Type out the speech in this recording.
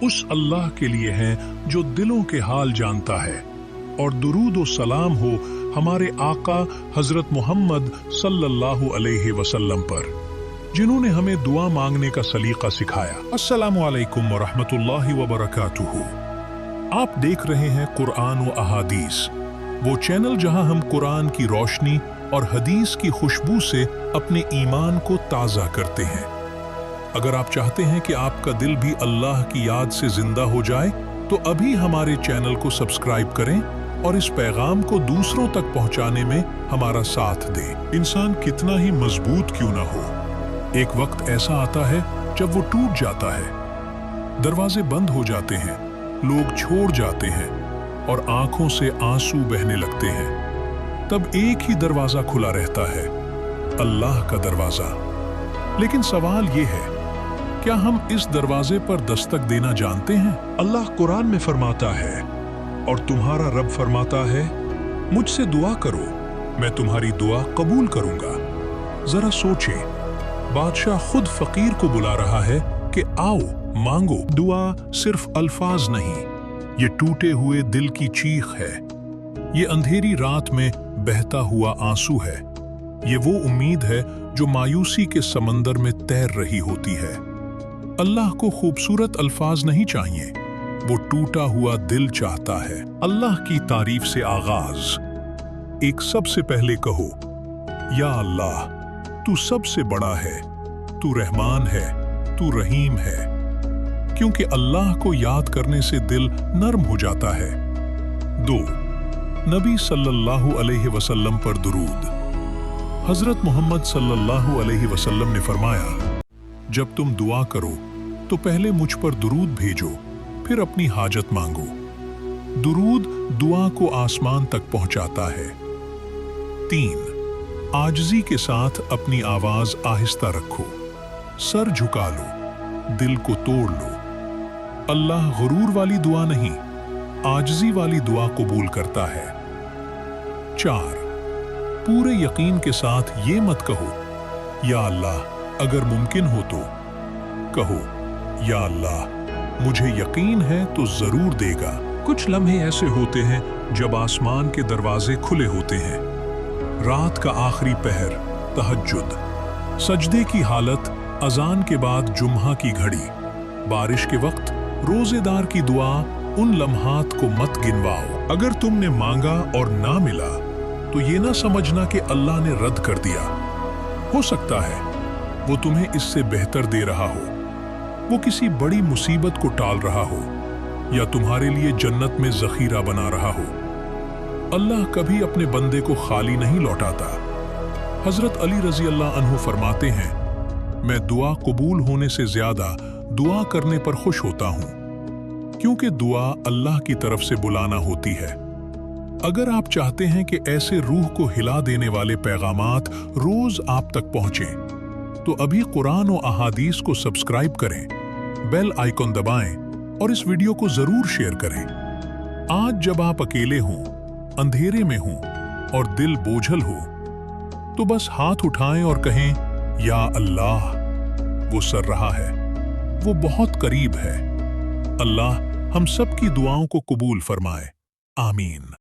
उस अल्लाह के लिए हैं जो दिलों के हाल जानता है, और दुरूद और सलाम हो हमारे आका हजरत मोहम्मद सल्लल्लाहु अलैहि वसल्लम पर, जिन्होंने हमें दुआ मांगने का सलीका सिखाया। अस्सलामु अलैकुम व रहमतुल्लाहि व बरकातुहू। आप देख रहे हैं कुरान व अहादीस, वो चैनल जहां हम कुरान की रोशनी और हदीस की खुशबू से अपने ईमान को ताज़ा करते हैं। अगर आप चाहते हैं कि आपका दिल भी अल्लाह की याद से जिंदा हो जाए, तो अभी हमारे चैनल को सब्सक्राइब करें और इस पैगाम को दूसरों तक पहुंचाने में हमारा साथ दें। इंसान कितना ही मजबूत क्यों ना हो, एक वक्त ऐसा आता है जब वो टूट जाता है। दरवाजे बंद हो जाते हैं, लोग छोड़ जाते हैं और आंखों से आंसू बहने लगते हैं। तब एक ही दरवाजा खुला रहता है, अल्लाह का दरवाजा। लेकिन सवाल ये है, क्या हम इस दरवाजे पर दस्तक देना जानते हैं? अल्लाह कुरान में फरमाता है, और तुम्हारा रब फरमाता है, मुझसे दुआ करो, मैं तुम्हारी दुआ कबूल करूंगा। जरा सोचें, बादशाह खुद फकीर को बुला रहा है कि आओ मांगो। दुआ सिर्फ अल्फाज नहीं, ये टूटे हुए दिल की चीख है, ये अंधेरी रात में बहता हुआ आंसू है, ये वो उम्मीद है जो मायूसी के समंदर में तैर रही होती है। अल्लाह को खूबसूरत अल्फाज नहीं चाहिए, वो टूटा हुआ दिल चाहता है। अल्लाह की तारीफ से आगाज। एक सबसे पहले कहो, या अल्लाह, तू सबसे बड़ा है, तू रहमान है, तू रहीम है। क्योंकि अल्लाह को याद करने से दिल नर्म हो जाता है। 2. नबी सल्लल्लाहु अलैहि वसल्लम पर दुरूद। हजरत मोहम्मद सल्लल्लाहु अलैहि वसल्लम ने फरमाया, जब तुम दुआ करो तो पहले मुझ पर दुरूद भेजो, फिर अपनी हाजत मांगो। दुरूद दुआ को आसमान तक पहुंचाता है। 3. आजिज़ी के साथ अपनी आवाज आहिस्ता रखो, सर झुका लो, दिल को तोड़ लो। अल्लाह गुरूर वाली दुआ नहीं, आजिज़ी वाली दुआ कबूल करता है। 4. पूरे यकीन के साथ ये मत कहो, या अल्लाह, अगर मुमकिन हो तो। कहो, या अल्लाह, मुझे यकीन है तो जरूर देगा। कुछ लम्हे ऐसे होते हैं जब आसमान के दरवाजे खुले होते हैं। रात का आखिरी पहर, तहज्जुद, सजदे की हालत, अजान के बाद जुम्हा की घड़ी, बारिश के वक्त रोजेदार की दुआ। उन लम्हात को मत गिनवाओ। अगर तुमने मांगा और ना मिला तो ये ना समझना कि अल्लाह ने रद्द कर दिया। हो सकता है वो तुम्हें इससे बेहतर दे रहा हो, वो किसी बड़ी मुसीबत को टाल रहा हो, या तुम्हारे लिए जन्नत में जखीरा बना रहा हो। अल्लाह कभी अपने बंदे को खाली नहीं लौटाता। हजरत अली रजी अल्लाह अन्हु फरमाते हैं, मैं दुआ कबूल होने से ज्यादा दुआ करने पर खुश होता हूं, क्योंकि दुआ अल्लाह की तरफ से बुलाना होती है। अगर आप चाहते हैं कि ऐसे रूह को हिला देने वाले पैगामात रोज आप तक पहुंचें, तो अभी कुरान और अहादीस को सब्सक्राइब करें, बेल आइकॉन दबाएं और इस वीडियो को जरूर शेयर करें। आज जब आप अकेले हों, अंधेरे में हों और दिल बोझल हो, तो बस हाथ उठाएं और कहें, या अल्लाह। वो सर रहा है, वो बहुत करीब है। अल्लाह हम सब की दुआओं को कबूल फरमाए। आमीन।